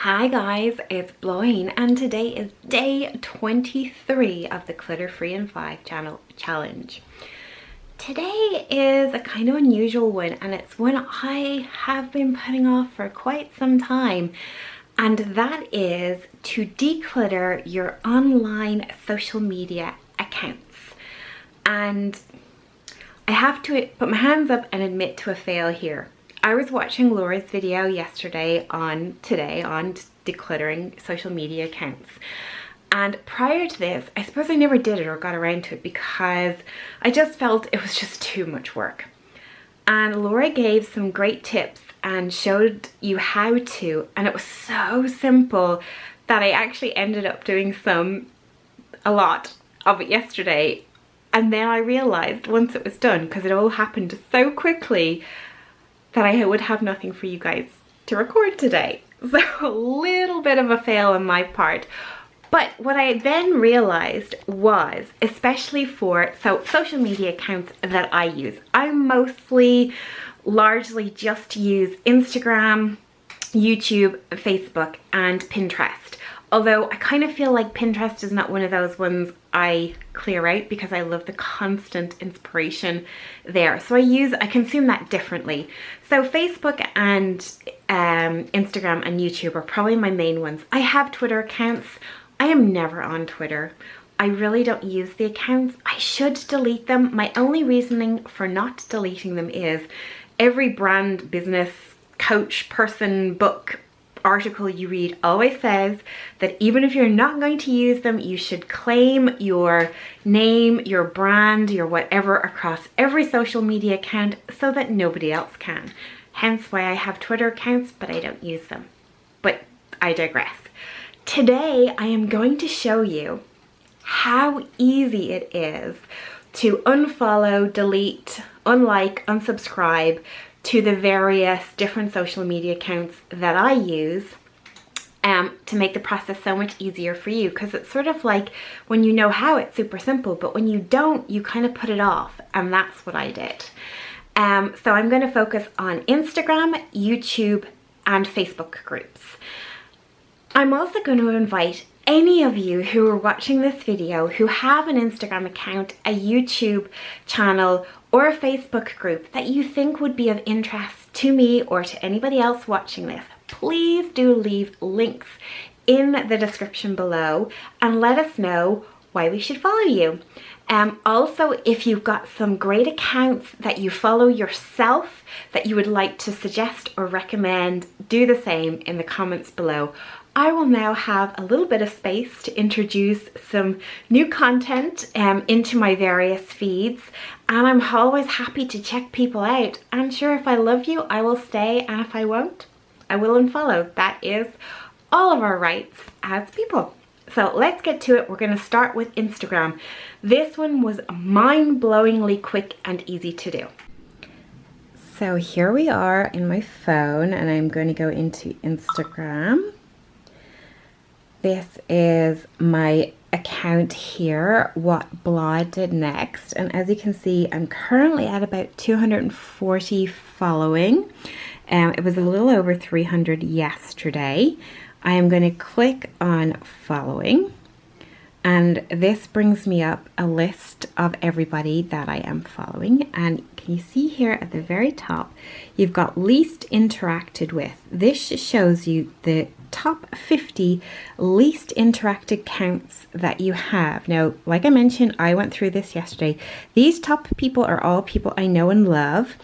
Hi guys, it's Bláithín and today is day 23 of the Clutter Free in 5 challenge. Today is a kind of unusual one and it's one I have been putting off for quite some time, and that is to declutter your online social media accounts. And I have to put my hands up and admit to a fail here. I was watching Laura's video yesterday on decluttering social media accounts. And prior to this, I suppose I never did it or got around to it because I just felt it was just too much work. And Laura gave some great tips and showed you how to, and it was so simple that I actually ended up doing a lot of it yesterday. And then I realized once it was done, because it all happened so quickly, that I would have nothing for you guys to record today. So a little bit of a fail on my part. But what I then realized was, especially for social media accounts that I use, I largely just use Instagram, YouTube, Facebook, and Pinterest. Although I kind of feel like Pinterest is not one of those ones I clear out because I love the constant inspiration there. So I consume that differently. So Facebook and Instagram and YouTube are probably my main ones. I have Twitter accounts. I am never on Twitter. I really don't use the accounts. I should delete them. My only reasoning for not deleting them is every brand, business, coach, person, book, article you read always says that even if you're not going to use them, you should claim your name, your brand, your whatever across every social media account so that nobody else can. Hence why I have Twitter accounts, but I don't use them. But I digress. Today, I am going to show you how easy it is to unfollow, delete, unlike, unsubscribe to the various different social media accounts that I use to make the process so much easier for you. Because it's sort of like when you know how, it's super simple, but when you don't, you kind of put it off, and that's what I did. So I'm going to focus on Instagram, YouTube, and Facebook groups. I'm also going to invite any of you who are watching this video who have an Instagram account, a YouTube channel, or a Facebook group that you think would be of interest to me or to anybody else watching this. Please do leave links in the description below and let us know why we should follow you. Also, if you've got some great accounts that you follow yourself that you would like to suggest or recommend, do the same in the comments below. I will now have a little bit of space to introduce some new content into my various feeds, and I'm always happy to check people out. And sure, if I love you, I will stay, and if I won't, I will unfollow. That is all of our rights as people. So let's get to it. We're going to start with Instagram. This one was mind-blowingly quick and easy to do. So here we are in my phone, and I'm going to go into Instagram. This is my account here, What Blah Did Next. And as you can see, I'm currently at about 240 following. It was a little over 300 yesterday. I am going to click on following. And this brings me up a list of everybody that I am following. And can you see here at the very top, you've got least interacted with. This shows you the top 50 least interacted accounts that you have. Now, like I mentioned, I went through this yesterday. These top people are all people I know and love.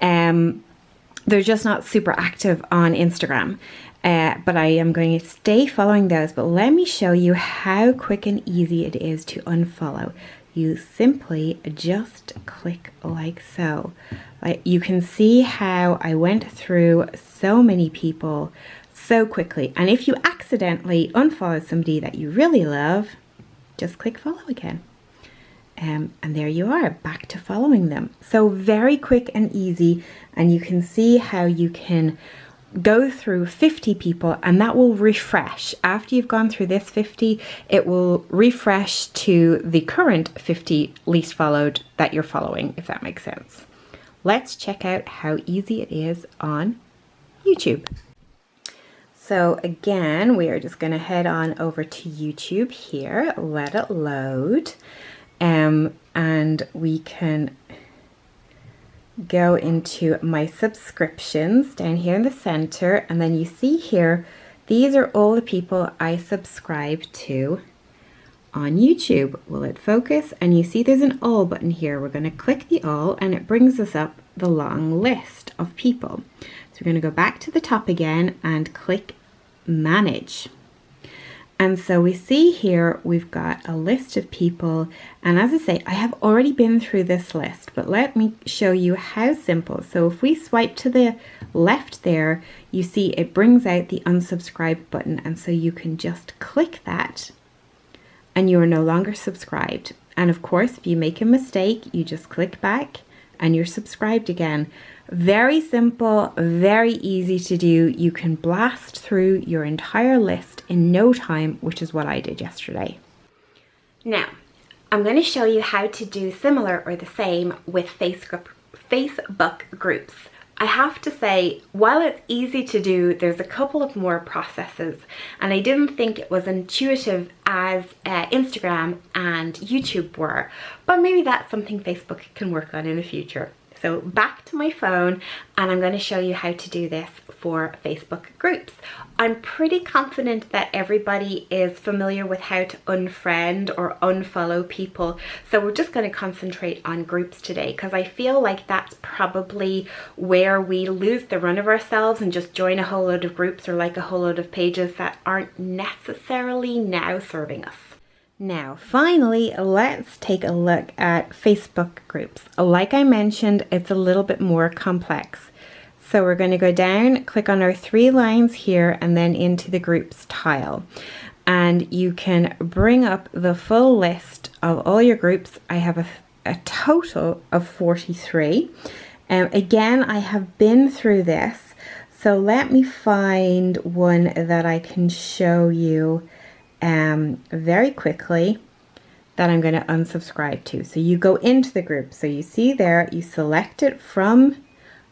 They're just not super active on Instagram. But I am going to stay following those. But let me show you how quick and easy it is to unfollow. You simply just click like so. You can see how I went through so many people so quickly. And if you accidentally unfollow somebody that you really love, just click follow again. And there you are, back to following them. So very quick and easy. And you can see how you can go through 50 people, and that will refresh. After you've gone through this 50, it will refresh to the current 50 least followed that you're following, if that makes sense. Let's check out how easy it is on YouTube. So again, we are just going to head on over to YouTube here, let it load, and we can go into my subscriptions down here in the center, and then you see here, these are all the people I subscribe to on YouTube. Will it focus? And you see there's an all button here. We're going to click the all and it brings us up the long list of people. So we're going to go back to the top again and click manage. And so we see here we've got a list of people, and as I say, I have already been through this list, but let me show you how simple. So if we swipe to the left there, you see it brings out the unsubscribe button, and so you can just click that and you are no longer subscribed. And of course, if you make a mistake, you just click back and you're subscribed again. Very simple, very easy to do. You can blast through your entire list in no time, which is what I did yesterday. Now, I'm going to show you how to do similar or the same with Facebook groups. I have to say, while it's easy to do, there's a couple of more processes, and I didn't think it was intuitive as Instagram and YouTube were, but maybe that's something Facebook can work on in the future. So back to my phone, and I'm going to show you how to do this for Facebook groups. I'm pretty confident that everybody is familiar with how to unfriend or unfollow people. So we're just going to concentrate on groups today, because I feel like that's probably where we lose the run of ourselves and just join a whole load of groups or like a whole load of pages that aren't necessarily now serving us. Now, finally, let's take a look at Facebook groups. Like I mentioned, it's a little bit more complex. So we're going to go down, click on our 3 lines here, and then into the groups tile. And you can bring up the full list of all your groups. I have a total of 43. Again, I have been through this. So let me find one that I can show you very quickly that I'm going to unsubscribe to. So you go into the group. So you see there, you select it from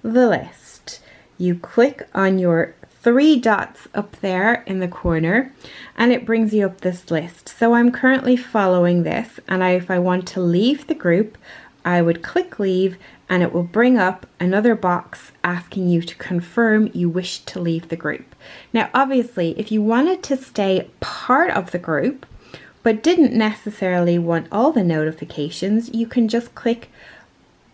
the list. You click on your 3 dots up there in the corner, and it brings you up this list. So I'm currently following this, and if I want to leave the group, I would click leave, and it will bring up another box asking you to confirm you wish to leave the group. Now, obviously, if you wanted to stay part of the group, but didn't necessarily want all the notifications, you can just click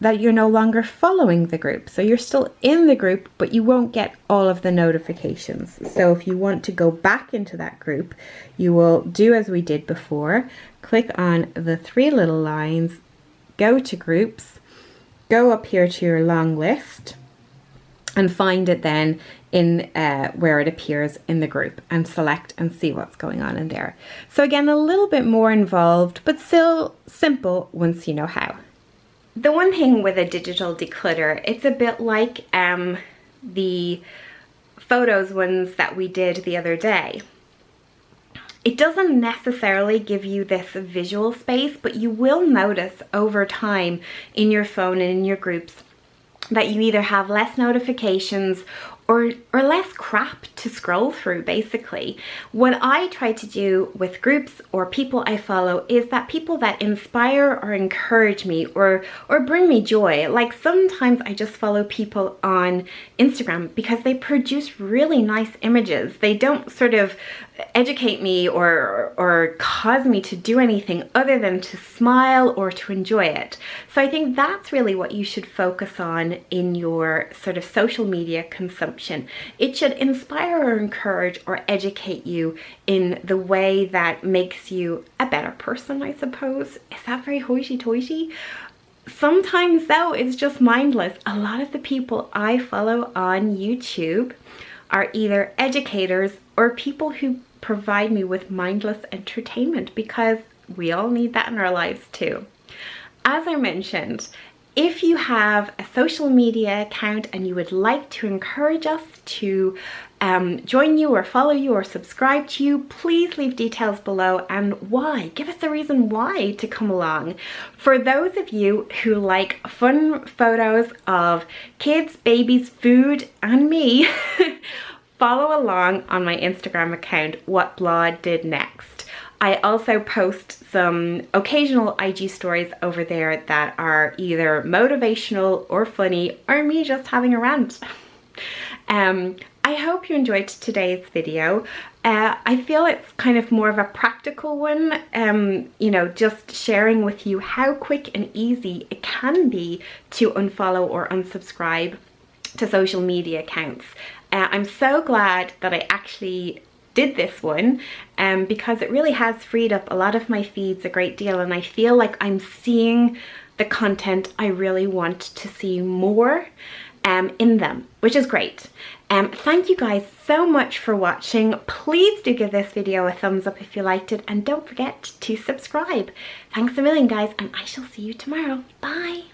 that you're no longer following the group. So you're still in the group, but you won't get all of the notifications. So if you want to go back into that group, you will do as we did before, click on the 3 little lines, go to groups, go up here to your long list, and find it then in where it appears in the group, and select and see what's going on in there. So again, a little bit more involved, but still simple once you know how. The one thing with a digital declutter, it's a bit like the photos ones that we did the other day. It doesn't necessarily give you this visual space, but you will notice over time in your phone and in your groups that you either have less notifications or less crap to scroll through, basically. What I try to do with groups or people I follow is that people that inspire or encourage me or bring me joy. Like sometimes I just follow people on Instagram because they produce really nice images. They don't sort of educate me or cause me to do anything other than to smile or to enjoy it. So I think that's really what you should focus on in your sort of social media consumption. It should inspire or encourage or educate you in the way that makes you a better person, I suppose. Is that very hoity-toity? Sometimes though, it's just mindless. A lot of the people I follow on YouTube are either educators or people who provide me with mindless entertainment, because we all need that in our lives too. As I mentioned, if you have a social media account and you would like to encourage us to join you or follow you or subscribe to you, please leave details below and why. Give us a reason why to come along. For those of you who like fun photos of kids, babies, food, and me, follow along on my Instagram account, What Blah Did Next. I also post some occasional IG stories over there that are either motivational or funny or me just having a rant. I hope you enjoyed today's video. I feel it's kind of more of a practical one, you know, just sharing with you how quick and easy it can be to unfollow or unsubscribe to social media accounts. I'm so glad that I actually did this one because it really has freed up a lot of my feeds a great deal, and I feel like I'm seeing the content I really want to see more in them, which is great. Thank you guys so much for watching. Please do give this video a thumbs up if you liked it, and don't forget to subscribe. Thanks a million, guys, and I shall see you tomorrow. Bye.